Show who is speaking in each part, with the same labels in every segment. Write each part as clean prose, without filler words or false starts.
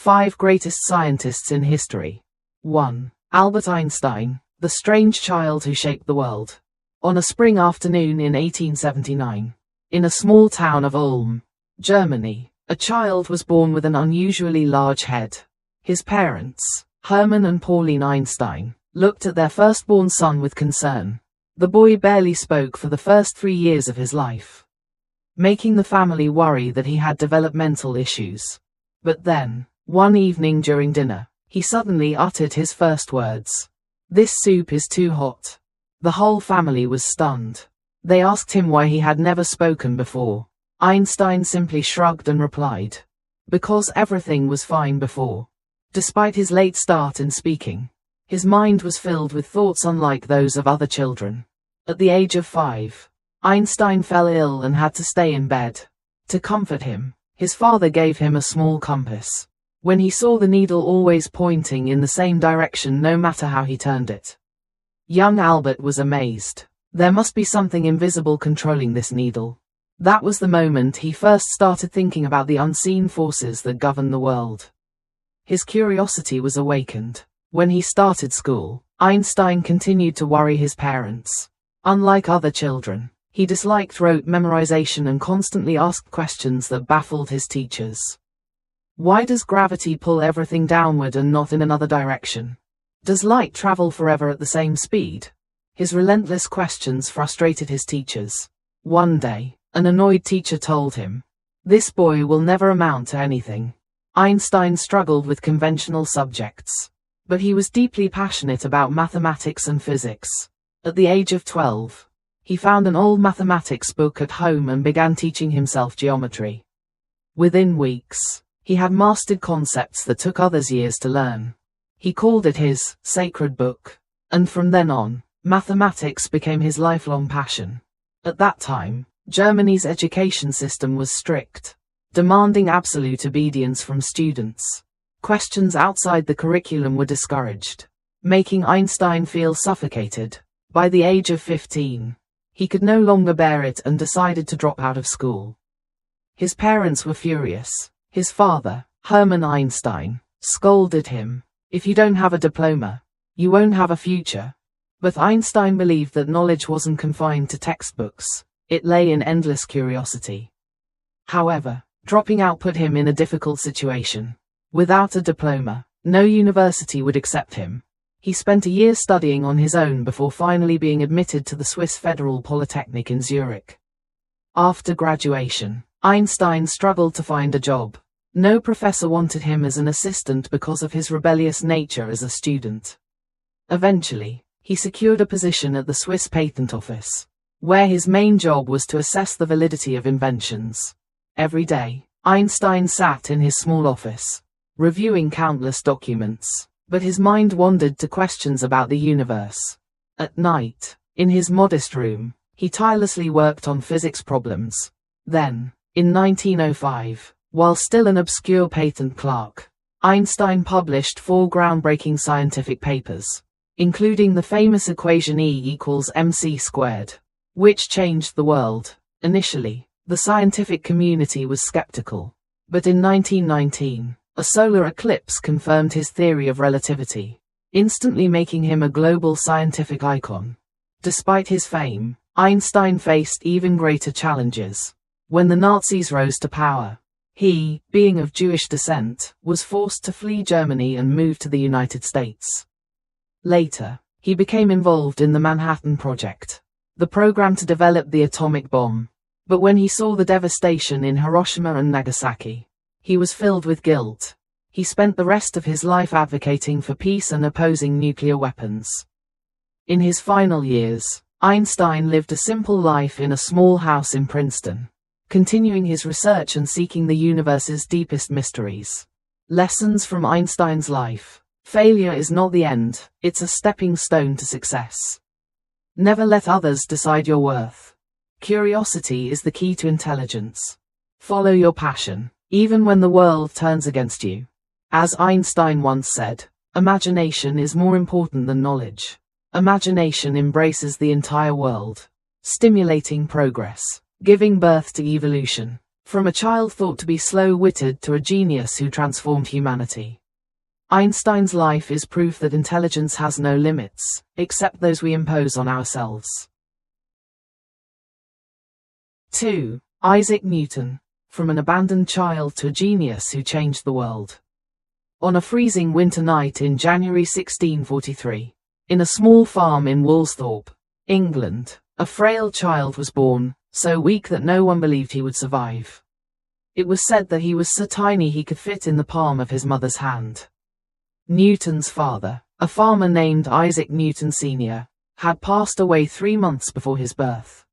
Speaker 1: 5 greatest scientists in history. 1. Albert Einstein, the strange child who shaped the world. On a spring afternoon in 1879, in a small town of Ulm, Germany, a child was born with an unusually large head. His parents, Hermann and Pauline Einstein, looked at their firstborn son with concern. The boy barely spoke for the first 3 years of his life, making the family worry that he had developmental issues. But then, one evening during dinner, he suddenly uttered his first words. "This soup is too hot." The whole family was stunned. They asked him why he had never spoken before. Einstein simply shrugged and replied, "Because everything was fine before." Despite his late start in speaking, his mind was filled with thoughts unlike those of other children. At the age of 5, Einstein fell ill and had to stay in bed. To comfort him, his father gave him a small compass. When he saw the needle always pointing in the same direction no matter how he turned it, young Albert was amazed. There must be something invisible controlling this needle. That was the moment he first started thinking about the unseen forces that govern the world. His curiosity was awakened. When he started school, Einstein continued to worry his parents. Unlike other children, he disliked rote memorization and constantly asked questions that baffled his teachers. Why does gravity pull everything downward and not in another direction? Does light travel forever at the same speed? His relentless questions frustrated his teachers. One day, an annoyed teacher told him, "This boy will never amount to anything." Einstein struggled with conventional subjects, but he was deeply passionate about mathematics and physics. At the age of 12, he found an old mathematics book at home and began teaching himself geometry. Within weeks, he had mastered concepts that took others years to learn. He called it his sacred book, and from then on, mathematics became his lifelong passion. At that time, Germany's education system was strict, demanding absolute obedience from students. Questions outside the curriculum were discouraged, making Einstein feel suffocated. By the age of 15, he could no longer bear it and decided to drop out of school. His parents were furious. His father, Hermann Einstein, scolded him, "If you don't have a diploma, you won't have a future." But Einstein believed that knowledge wasn't confined to textbooks. It lay in endless curiosity. However, dropping out put him in a difficult situation. Without a diploma, no university would accept him. He spent a year studying on his own before finally being admitted to the Swiss Federal Polytechnic in Zurich. After graduation, Einstein struggled to find a job. No professor wanted him as an assistant because of his rebellious nature as a student. Eventually, he secured a position at the Swiss Patent Office, where his main job was to assess the validity of inventions. Every day, Einstein sat in his small office, reviewing countless documents, but his mind wandered to questions about the universe. At night, in his modest room, he tirelessly worked on physics problems. Then, in 1905, while still an obscure patent clerk, Einstein published 4 groundbreaking scientific papers, including the famous equation E=mc², which changed the world. Initially, the scientific community was skeptical, but in 1919, a solar eclipse confirmed his theory of relativity, instantly making him a global scientific icon. Despite his fame, Einstein faced even greater challenges. When the Nazis rose to power, he, being of Jewish descent, was forced to flee Germany and move to the United States. Later, he became involved in the Manhattan Project, the program to develop the atomic bomb. But when he saw the devastation in Hiroshima and Nagasaki, he was filled with guilt. He spent the rest of his life advocating for peace and opposing nuclear weapons. In his final years, Einstein lived a simple life in a small house in Princeton, continuing his research and seeking the universe's deepest mysteries. Lessons from Einstein's life. Failure is not the end, it's a stepping stone to success. Never let others decide your worth. Curiosity is the key to intelligence. Follow your passion, even when the world turns against you. As Einstein once said, imagination is more important than knowledge. Imagination embraces the entire world, stimulating progress, giving birth to evolution. From a child thought to be slow-witted to a genius who transformed humanity. Einstein's life is proof that intelligence has no limits, except those we impose on ourselves. 2. Isaac Newton. From an abandoned child to a genius who changed the world. On a freezing winter night in January 1643, in a small farm in Woolsthorpe, England, a frail child was born, so weak that no one believed he would survive. It was said that he was so tiny he could fit in the palm of his mother's hand. Newton's father, a farmer named Isaac Newton Sr., had passed away 3 months before his birth.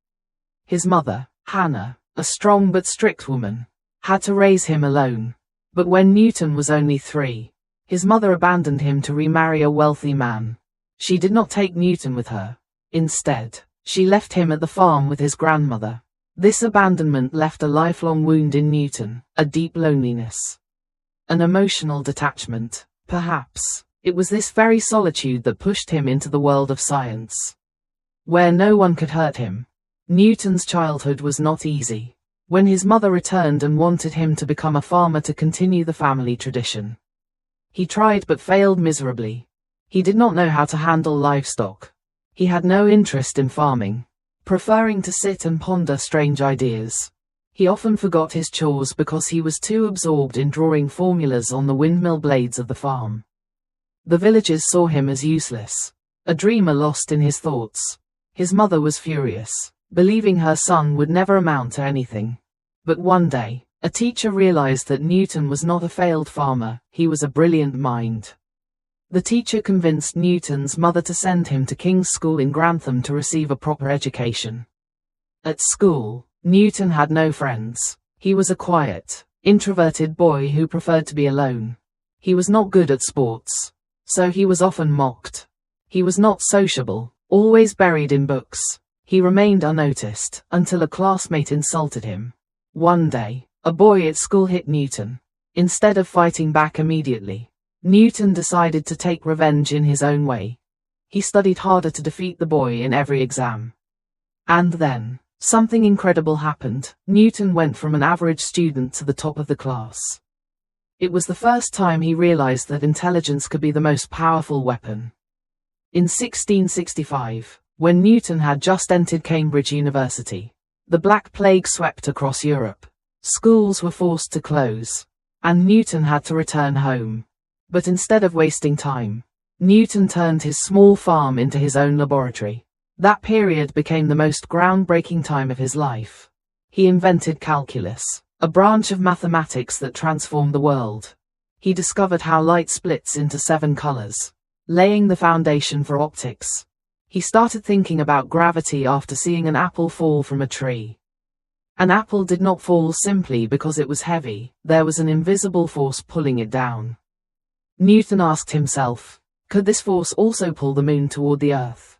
Speaker 1: His mother, Hannah, a strong but strict woman, had to raise him alone. But when Newton was only 3, his mother abandoned him to remarry a wealthy man. She did not take Newton with her. Instead, she left him at the farm with his grandmother. This abandonment left a lifelong wound in Newton, a deep loneliness. An emotional detachment, perhaps. It was this very solitude that pushed him into the world of science, where no one could hurt him. Newton's childhood was not easy. When his mother returned and wanted him to become a farmer to continue the family tradition, he tried but failed miserably. He did not know how to handle livestock. He had no interest in farming, preferring to sit and ponder strange ideas. He often forgot his chores because he was too absorbed in drawing formulas on the windmill blades of the farm. The villagers saw him as useless, a dreamer lost in his thoughts. His mother was furious, believing her son would never amount to anything. But one day, a teacher realized that Newton was not a failed farmer, he was a brilliant mind. The teacher convinced Newton's mother to send him to King's School in Grantham to receive a proper education. At school, Newton had no friends. He was a quiet, introverted boy who preferred to be alone. He was not good at sports, so he was often mocked. He was not sociable, always buried in books. He remained unnoticed until a classmate insulted him. One day, a boy at school hit Newton. Instead of fighting back immediately, Newton decided to take revenge in his own way. He studied harder to defeat the boy in every exam. And then, something incredible happened. Newton went from an average student to the top of the class. It was the first time he realized that intelligence could be the most powerful weapon. In 1665, when Newton had just entered Cambridge University, the Black Plague swept across Europe. Schools were forced to close, and Newton had to return home. But instead of wasting time, Newton turned his small farm into his own laboratory. That period became the most groundbreaking time of his life. He invented calculus, a branch of mathematics that transformed the world. He discovered how light splits into 7 colors, laying the foundation for optics. He started thinking about gravity after seeing an apple fall from a tree. An apple did not fall simply because it was heavy, there was an invisible force pulling it down. Newton asked himself, could this force also pull the moon toward the Earth?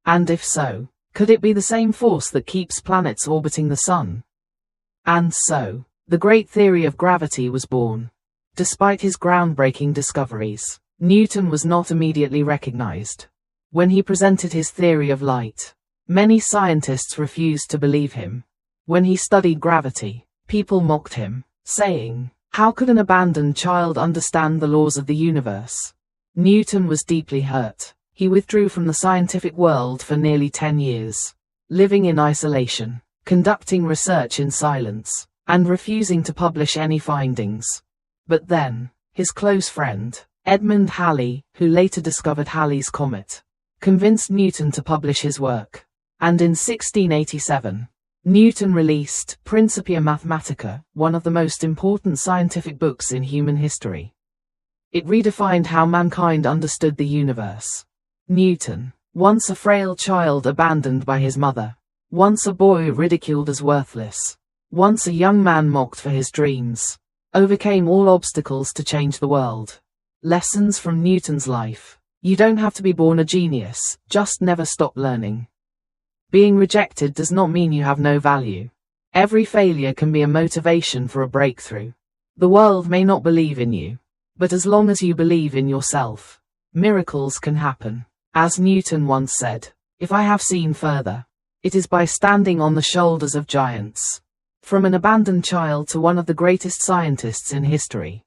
Speaker 1: And if so, could it be the same force that keeps planets orbiting the sun? And so, the great theory of gravity was born. Despite his groundbreaking discoveries, Newton was not immediately recognized. When he presented his theory of light, many scientists refused to believe him. When he studied gravity, people mocked him, saying, how could an abandoned child understand the laws of the universe? Newton was deeply hurt. He withdrew from the scientific world for nearly 10 years, living in isolation, conducting research in silence, and refusing to publish any findings. But then, his close friend, Edmund Halley, who later discovered Halley's comet, convinced Newton to publish his work. And in 1687, Newton released Principia Mathematica, one of the most important scientific books in human history. It redefined how mankind understood the universe. Newton, once a frail child abandoned by his mother, once a boy ridiculed as worthless, once a young man mocked for his dreams, overcame all obstacles to change the world. Lessons from Newton's life. You don't have to be born a genius, just never stop learning. Being rejected does not mean you have no value. Every failure can be a motivation for a breakthrough. The world may not believe in you, but as long as you believe in yourself, miracles can happen. As Newton once said, if I have seen further, it is by standing on the shoulders of giants. From an abandoned child to one of the greatest scientists in history.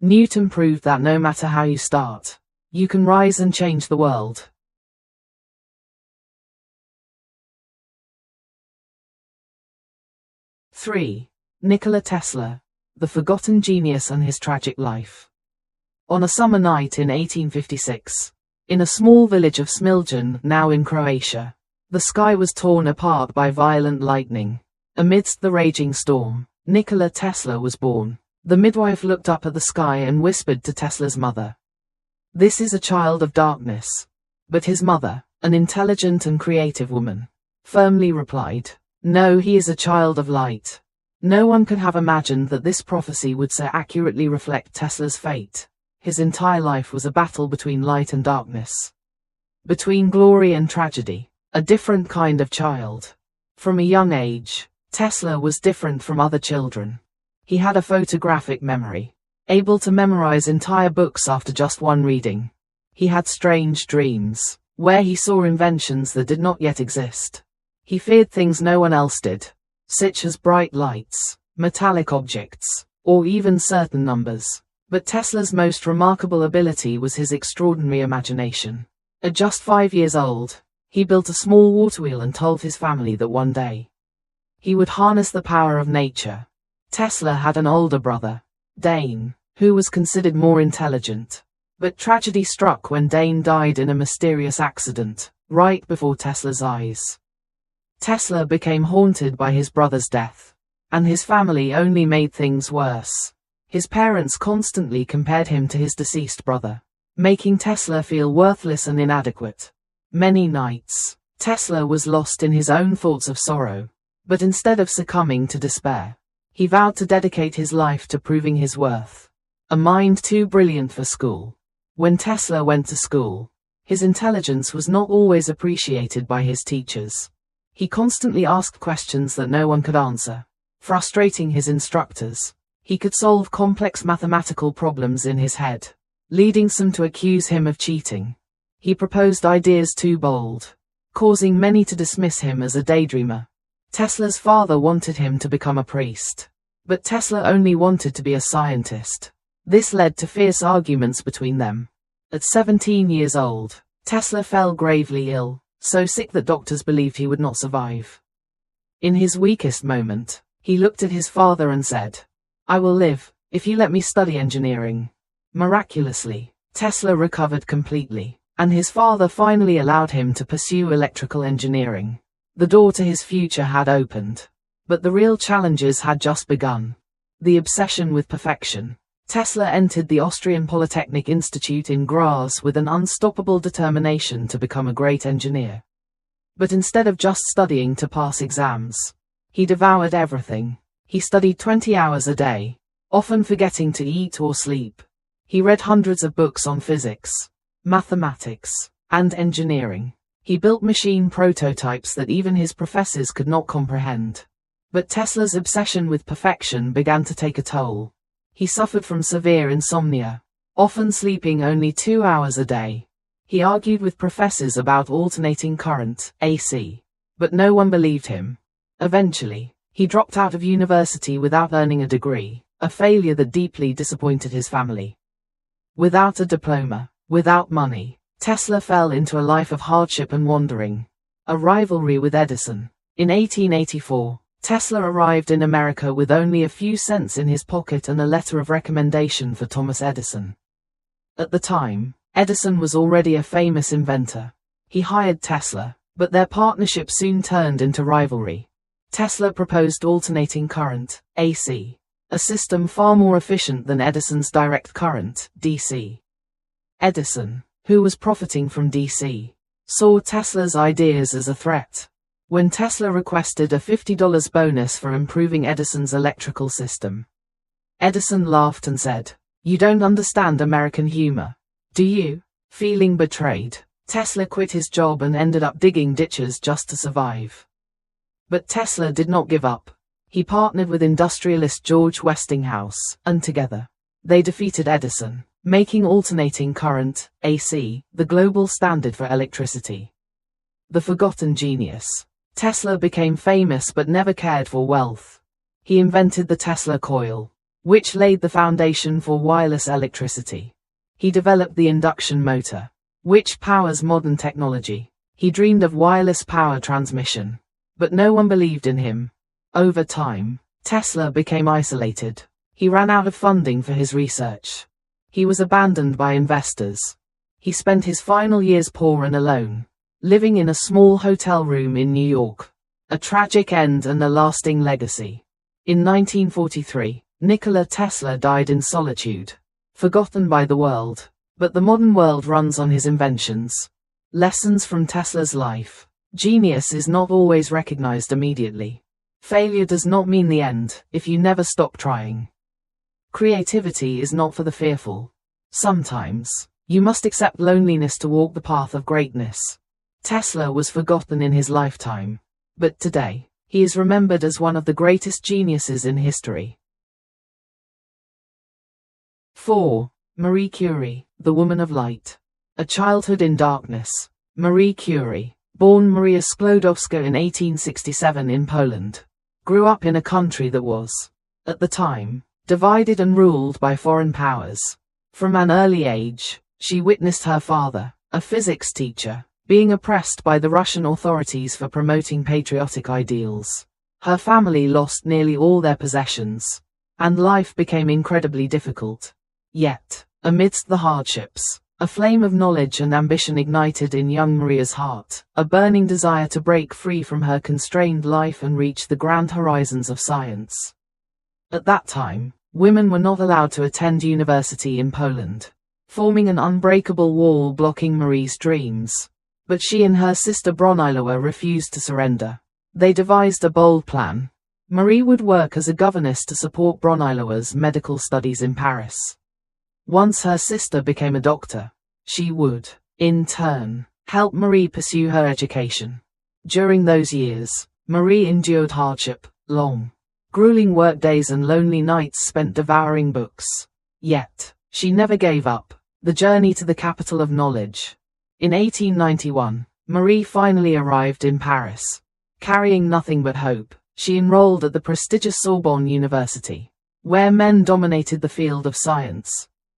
Speaker 1: Newton proved that no matter how you start, you can rise and change the world. Three. Nikola Tesla, the forgotten genius and his tragic life. On a summer night in 1856, in a small village of Smiljan, now in Croatia, the sky was torn apart by violent lightning. Amidst the raging storm, Nikola Tesla was born. The midwife looked up at the sky and whispered to Tesla's mother, "This is a child of darkness." But his mother, an intelligent and creative woman, firmly replied, "No, he is a child of light." No one could have imagined that this prophecy would so accurately reflect Tesla's fate. His entire life was a battle between light and darkness, between glory and tragedy, a different kind of child. From a young age, Tesla was different from other children. He had a photographic memory, able to memorize entire books after just one reading. He had strange dreams, where he saw inventions that did not yet exist. He feared things no one else did, such as bright lights, metallic objects, or even certain numbers. But Tesla's most remarkable ability was his extraordinary imagination. At just 5 years old, he built a small water wheel and told his family that one day, he would harness the power of nature. Tesla had an older brother, Dane, who was considered more intelligent. But tragedy struck when Dane died in a mysterious accident, right before Tesla's eyes. Tesla became haunted by his brother's death, and his family only made things worse. His parents constantly compared him to his deceased brother, making Tesla feel worthless and inadequate. Many nights, Tesla was lost in his own thoughts of sorrow. But instead of succumbing to despair, he vowed to dedicate his life to proving his worth. A mind too brilliant for school. When Tesla went to school, his intelligence was not always appreciated by his teachers. He constantly asked questions that no one could answer, frustrating his instructors. He could solve complex mathematical problems in his head, leading some to accuse him of cheating. He proposed ideas too bold, causing many to dismiss him as a daydreamer. Tesla's father wanted him to become a priest, but Tesla only wanted to be a scientist. This led to fierce arguments between them. At 17 years old, Tesla fell gravely ill, so sick that doctors believed he would not survive. In his weakest moment, he looked at his father and said, "I will live, if you let me study engineering." Miraculously, Tesla recovered completely, and his father finally allowed him to pursue electrical engineering. The door to his future had opened, but the real challenges had just begun. The obsession with perfection. Tesla entered the Austrian Polytechnic Institute in Graz with an unstoppable determination to become a great engineer. But instead of just studying to pass exams, he devoured everything. He studied 20 hours a day, often forgetting to eat or sleep. He read hundreds of books on physics, mathematics, and engineering. He built machine prototypes that even his professors could not comprehend. But Tesla's obsession with perfection began to take a toll. He suffered from severe insomnia, often sleeping only 2 hours a day. He argued with professors about alternating current, AC, but no one believed him. Eventually, he dropped out of university without earning a degree, a failure that deeply disappointed his family. Without a diploma, without money, Tesla fell into a life of hardship and wandering. A rivalry with Edison. In 1884, Tesla arrived in America with only a few cents in his pocket and a letter of recommendation for Thomas Edison. At the time, Edison was already a famous inventor. He hired Tesla, but their partnership soon turned into rivalry. Tesla proposed alternating current, AC, a system far more efficient than Edison's direct current, DC. Edison, who was profiting from DC, saw Tesla's ideas as a threat. When Tesla requested a $50 bonus for improving Edison's electrical system, Edison laughed and said, "You don't understand American humor, do you?" Feeling betrayed, Tesla quit his job and ended up digging ditches just to survive. But Tesla did not give up. He partnered with industrialist George Westinghouse, and together, they defeated Edison, making alternating current, AC, the global standard for electricity. The forgotten genius. Tesla became famous but never cared for wealth. He invented the Tesla coil, which laid the foundation for wireless electricity. He developed the induction motor, which powers modern technology. He dreamed of wireless power transmission, but no one believed in him. Over time, Tesla became isolated. He ran out of funding for his research. He was abandoned by investors. He spent his final years poor and alone, living in a small hotel room in New York. A tragic end and a lasting legacy. In 1943, Nikola Tesla died in solitude, forgotten by the world, but the modern world runs on his inventions. Lessons from Tesla's life. Genius is not always recognized immediately. Failure does not mean the end if you never stop trying. Creativity is not for the fearful. Sometimes, you must accept loneliness to walk the path of greatness. Tesla was forgotten in his lifetime, but today, he is remembered as one of the greatest geniuses in history. 4. Marie Curie, the Woman of Light. A Childhood in Darkness. Marie Curie, born Maria Sklodowska in 1867 in Poland, grew up in a country that was, at the time, divided and ruled by foreign powers. From an early age, she witnessed her father, a physics teacher, being oppressed by the Russian authorities for promoting patriotic ideals. Her family lost nearly all their possessions, and life became incredibly difficult. Yet, amidst the hardships, a flame of knowledge and ambition ignited in young Maria's heart, a burning desire to break free from her constrained life and reach the grand horizons of science. At that time, women were not allowed to attend university in Poland, forming an unbreakable wall blocking Marie's dreams. But she and her sister Bronislawa refused to surrender. They devised a bold plan. Marie would work as a governess to support Bronislawa's medical studies in Paris. Once her sister became a doctor, she would, in turn, help Marie pursue her education. During those years, Marie endured hardship, long, grueling workdays and lonely nights spent devouring books. Yet, she never gave up. The journey to the capital of knowledge. In 1891, Marie finally arrived in Paris. Carrying nothing but hope, she enrolled at the prestigious Sorbonne University, where men dominated the field of science,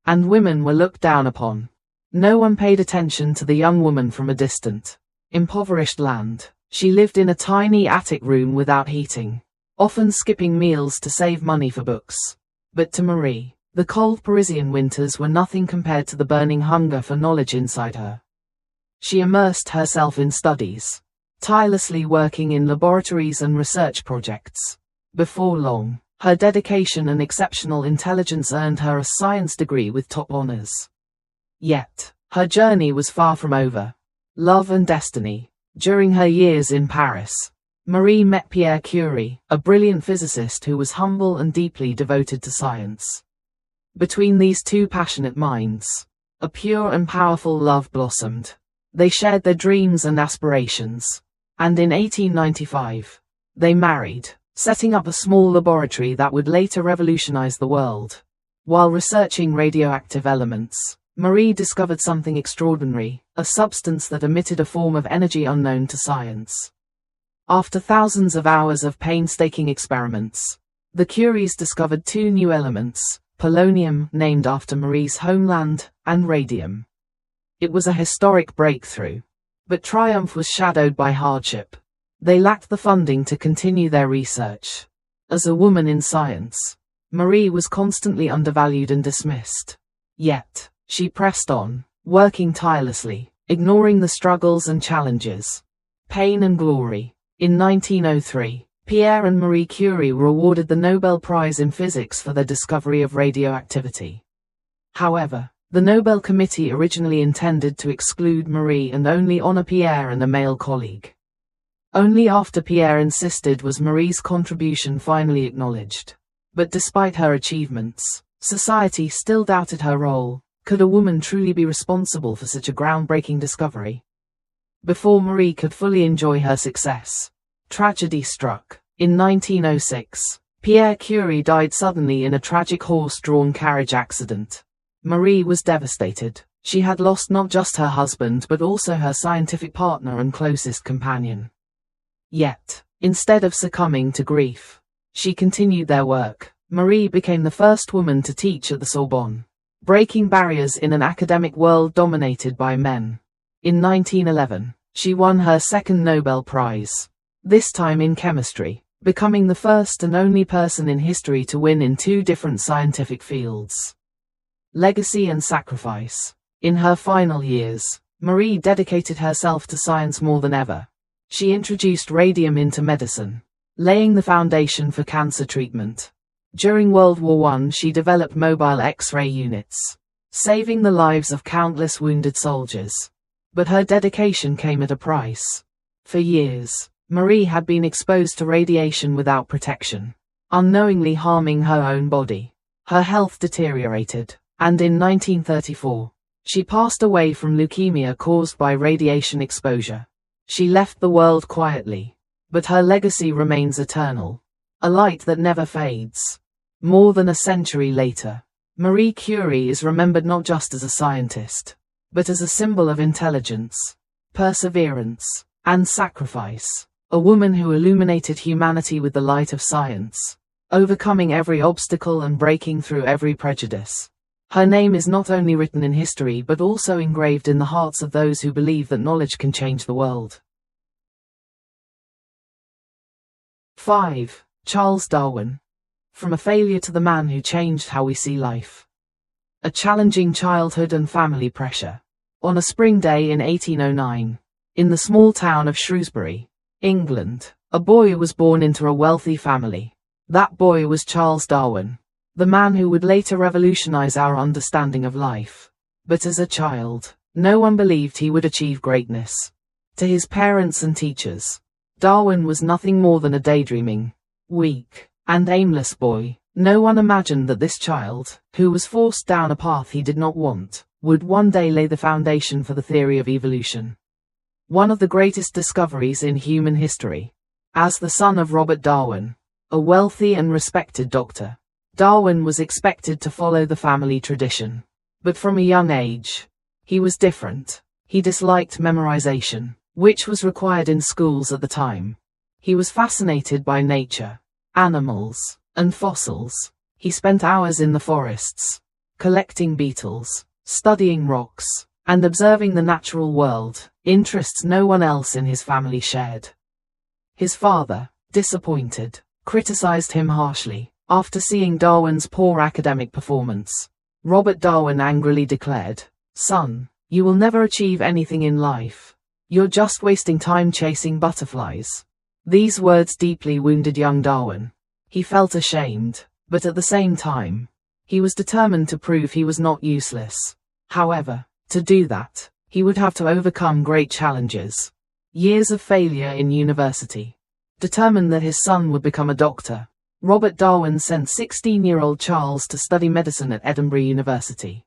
Speaker 1: and women were looked down upon. No one paid attention to the young woman from a distant, impoverished land. She lived in a tiny attic room without heating, often skipping meals to save money for books. But to Marie, the cold Parisian winters were nothing compared to the burning hunger for knowledge inside her. She immersed herself in studies, tirelessly working in laboratories and research projects. Before long, her dedication and exceptional intelligence earned her a science degree with top honors. Yet, her journey was far from over. Love and destiny. During her years in Paris, Marie met Pierre Curie, a brilliant physicist who was humble and deeply devoted to science. Between these two passionate minds, a pure and powerful love blossomed. They shared their dreams and aspirations, and in 1895, they married, setting up a small laboratory that would later revolutionize the world. While researching radioactive elements, Marie discovered something extraordinary, a substance that emitted a form of energy unknown to science. After thousands of hours of painstaking experiments, the Curies discovered two new elements, polonium, named after Marie's homeland, and radium. It was a historic breakthrough. But triumph was shadowed by hardship. They lacked the funding to continue their research. As a woman in science, Marie was constantly undervalued and dismissed. Yet, she pressed on, working tirelessly, ignoring the struggles and challenges. Pain and glory. In 1903, Pierre and Marie Curie were awarded the Nobel Prize in Physics for their discovery of radioactivity. However, the Nobel Committee originally intended to exclude Marie and only honor Pierre and a male colleague. Only after Pierre insisted was Marie's contribution finally acknowledged. But despite her achievements, society still doubted her role. Could a woman truly be responsible for such a groundbreaking discovery? Before Marie could fully enjoy her success, tragedy struck. In 1906, Pierre Curie died suddenly in a tragic horse-drawn carriage accident. Marie was devastated. She had lost not just her husband but also her scientific partner and closest companion. Yet, instead of succumbing to grief, she continued their work. Marie became the first woman to teach at the Sorbonne, breaking barriers in an academic world dominated by men. In 1911, she won her second Nobel Prize, this time in chemistry, becoming the first and only person in history to win in two different scientific fields. Legacy and sacrifice. In her final years, Marie dedicated herself to science more than ever. She introduced radium into medicine, laying the foundation for cancer treatment. During World War I, she developed mobile X-ray units, saving the lives of countless wounded soldiers. But her dedication came at a price. For years, Marie had been exposed to radiation without protection, unknowingly harming her own body. Her health deteriorated, and in 1934, she passed away from leukemia caused by radiation exposure. She left the world quietly, but her legacy remains eternal, a light that never fades. More than a century later, Marie Curie is remembered not just as a scientist, but as a symbol of intelligence, perseverance, and sacrifice. A woman who illuminated humanity with the light of science, overcoming every obstacle and breaking through every prejudice. Her name is not only written in history but also engraved in the hearts of those who believe that knowledge can change the world. 5. Charles Darwin. From a failure to the man who changed how we see life. A challenging childhood and family pressure. On a spring day in 1809, in the small town of Shrewsbury, England, a boy was born into a wealthy family. That boy was Charles Darwin, the man who would later revolutionize our understanding of life. But as a child, no one believed he would achieve greatness. To his parents and teachers, Darwin was nothing more than a daydreaming, weak, and aimless boy. No one imagined that this child, who was forced down a path he did not want, would one day lay the foundation for the theory of evolution. One of the greatest discoveries in human history. As the son of Robert Darwin, a wealthy and respected doctor, Darwin was expected to follow the family tradition. But from a young age, he was different. He disliked memorization, which was required in schools at the time. He was fascinated by nature, animals, and fossils. He spent hours in the forests, collecting beetles, studying rocks, and observing the natural world, interests no one else in his family shared. His father, disappointed, criticized him harshly. After seeing Darwin's poor academic performance, Robert Darwin angrily declared, "Son, you will never achieve anything in life. You're just wasting time chasing butterflies." These words deeply wounded young Darwin. He felt ashamed, but at the same time, he was determined to prove he was not useless. However, to do that, he would have to overcome great challenges. Years of failure in university. Determined that his son would become a doctor, Robert Darwin sent 16-year-old Charles to study medicine at Edinburgh University.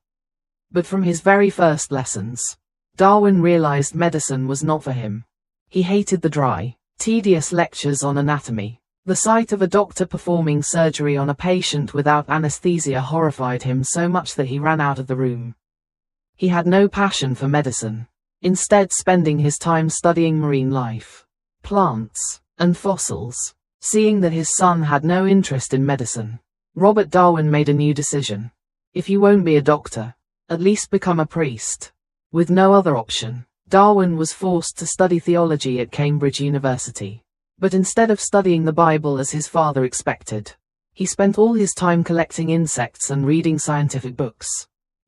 Speaker 1: But from his very first lessons, Darwin realized medicine was not for him. He hated the dry, tedious lectures on anatomy. The sight of a doctor performing surgery on a patient without anesthesia horrified him so much that he ran out of the room. He had no passion for medicine, instead spending his time studying marine life, plants, and fossils. Seeing that his son had no interest in medicine, Robert Darwin made a new decision. If you won't be a doctor, at least become a priest. With no other option, Darwin was forced to study theology at Cambridge University. But instead of studying the Bible as his father expected, he spent all his time collecting insects and reading scientific books.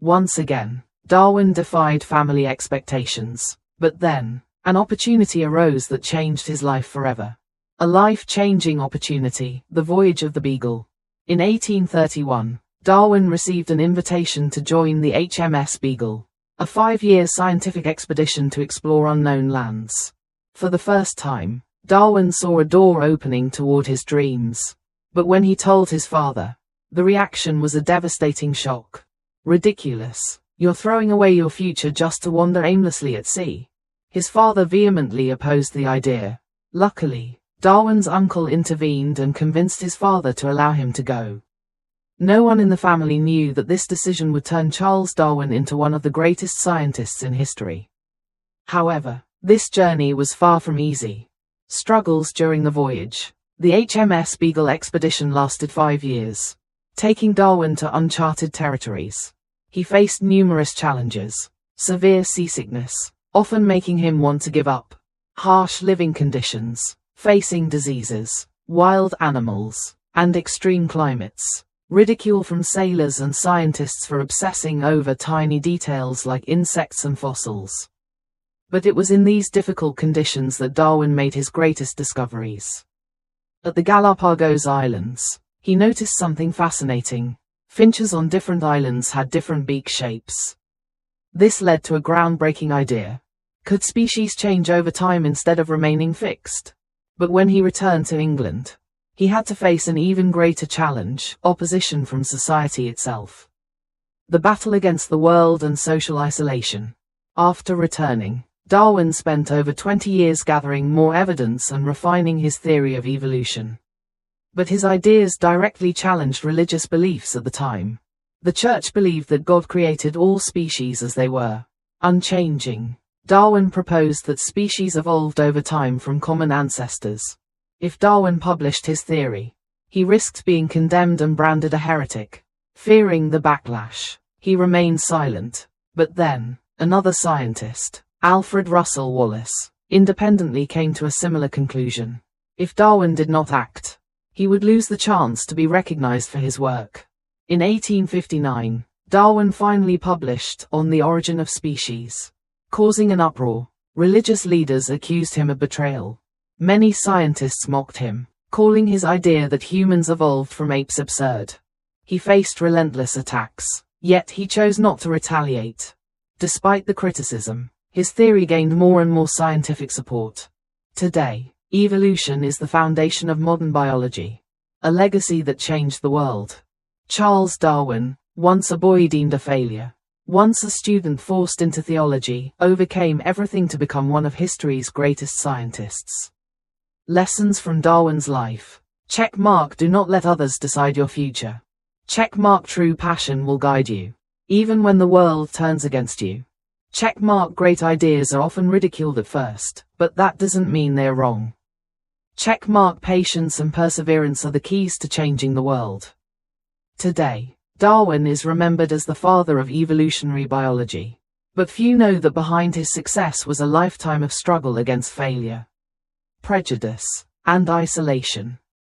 Speaker 1: Once again, Darwin defied family expectations. But then, an opportunity arose that changed his life forever. A life-changing opportunity, the voyage of the Beagle. In 1831, Darwin received an invitation to join the HMS Beagle, a 5-year scientific expedition to explore unknown lands. For the first time, Darwin saw a door opening toward his dreams. But when he told his father, the reaction was a devastating shock. Ridiculous. You're throwing away your future just to wander aimlessly at sea. His father vehemently opposed the idea. Luckily, Darwin's uncle intervened and convinced his father to allow him to go. No one in the family knew that this decision would turn Charles Darwin into one of the greatest scientists in history. However, this journey was far from easy. Struggles during the voyage. The HMS Beagle expedition lasted 5 years, taking Darwin to uncharted territories. He faced numerous challenges: severe seasickness, often making him want to give up; harsh living conditions, facing diseases; wild animals, and extreme climates; ridicule from sailors and scientists for obsessing over tiny details like insects and fossils. But it was in these difficult conditions that Darwin made his greatest discoveries. At the Galapagos Islands, he noticed something fascinating. Finches on different islands had different beak shapes. This led to a groundbreaking idea. Could species change over time instead of remaining fixed? But when he returned to England, he had to face an even greater challenge: opposition from society itself. The battle against the world and social isolation. After returning, Darwin spent over 20 years gathering more evidence and refining his theory of evolution. But his ideas directly challenged religious beliefs at the time. The church believed that God created all species as they were, unchanging. Darwin proposed that species evolved over time from common ancestors. If Darwin published his theory, he risked being condemned and branded a heretic. Fearing the backlash, he remained silent. But then, another scientist, Alfred Russel Wallace, independently came to a similar conclusion. If Darwin did not act, he would lose the chance to be recognized for his work. In 1859, Darwin finally published On the Origin of Species, causing an uproar. Religious leaders accused him of betrayal. Many scientists mocked him, calling his idea that humans evolved from apes absurd. He faced relentless attacks, yet he chose not to retaliate. Despite the criticism, his theory gained more and more scientific support. Today, evolution is the foundation of modern biology, a legacy that changed the world. Charles Darwin, once a boy deemed a failure, once a student forced into theology, overcame everything to become one of history's greatest scientists. Lessons from Darwin's life. Checkmark: do not let others decide your future. Checkmark: true passion will guide you, even when the world turns against you. Checkmark: great ideas are often ridiculed at first, but that doesn't mean they're wrong. Checkmark: patience and perseverance are the keys to changing the world. Today, Darwin is remembered as the father of evolutionary biology, but few know that behind his success was a lifetime of struggle against failure, prejudice, and isolation.